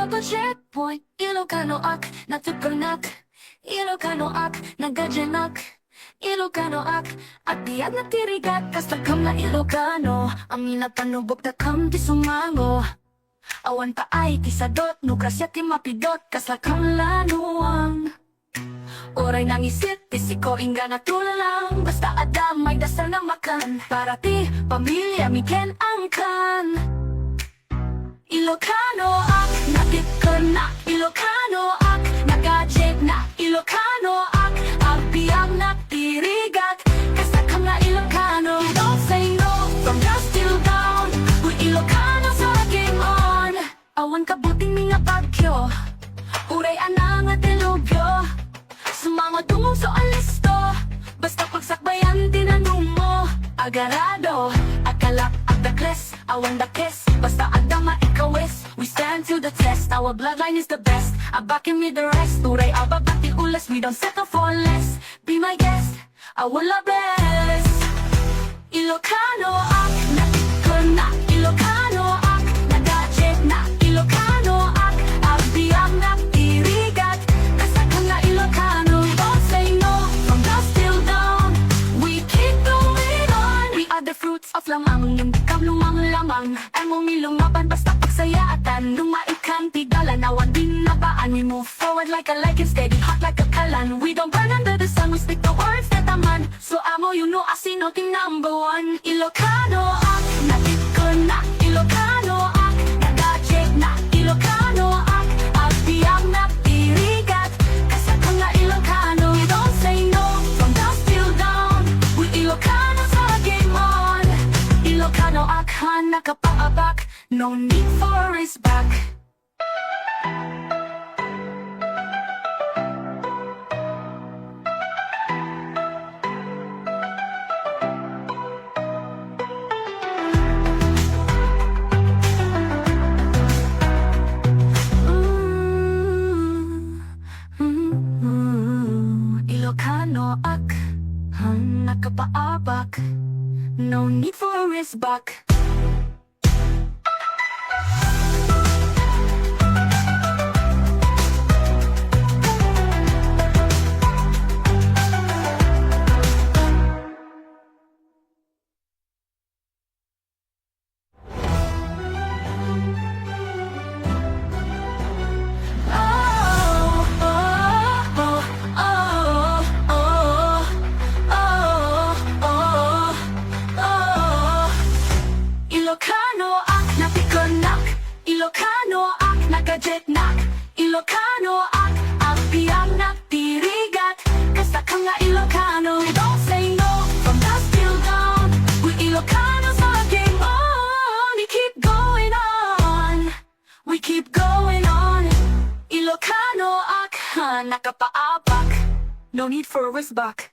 double checkpoint. Ilocano ak, natutunak. Ilocano ak, nagajanak. Ilocano ak, at diyan natirigat. Kastakam na Ilocano, ang minatanubok na kam di sumango. Awan pa ay tisadot, nugrasya ti mapidot. Kaslakam lanuang. Oray nang isit, tisiko inga na tulang. Basta adam may dasal na makan. Para ti, pamilya miken angkan. Ilocano ak, natikon na. Ilocano ak, nagajeg na. Ilocano ak, abiyang natirigat. Kasakam na Ilocano, don't say no. From dusk till dawn, we Ilocano sa game on. Awan kabuting mga bagyo, uray anang at ilugyo. Sumama tungo sa alisto, basta pagsakbayan tinanong mo. Agarado, akalak at dakles, awan dakes. Basta adama ikawes, we stand to the test. Our bloodline is the best, abakin me the rest. Uray ababati ulas, we don't settle for less. Be my guest, I will love best. Ilocano ak, natikon na. Ilocano ak, nagajeg na. Ilocano ak, abiyang natirigat. Kasakang na Ilocano, don't say no. From dusk till dawn, we keep going on. We are the fruits of lamang, yung dikam lumang-lamang. Ang umilungapan basta pagsayatan. Lumaikan tigalan, awan din nabaan. We move forward like a lichen, steady hot like a kalan. We don't burn under the sun, we stick to words that aman. So amo, you know asino ting number one. Ilocano ak, natikon na. Ilocano ak, nagajeg na. Ilocano ak, abiyang natirigat. Kasakang na Ilocano, we don't say no. From dusk till dawn, we Ilocano sa game on. Ilocano ak, nakapaabak. No need for a race back. Ilocano ak, nakapaabak. No need for a race back. Ilocano ak, napikonak. Ilocano ak, nagajeknak. Ilocano ak, abiyang natirigat. Kasakang nga Ilocano, don't say no. From dusk till dawn, we Ilocano sa game on. We keep going on, we keep going on. Ilocano ak, nakapaapak. No need for a wristback.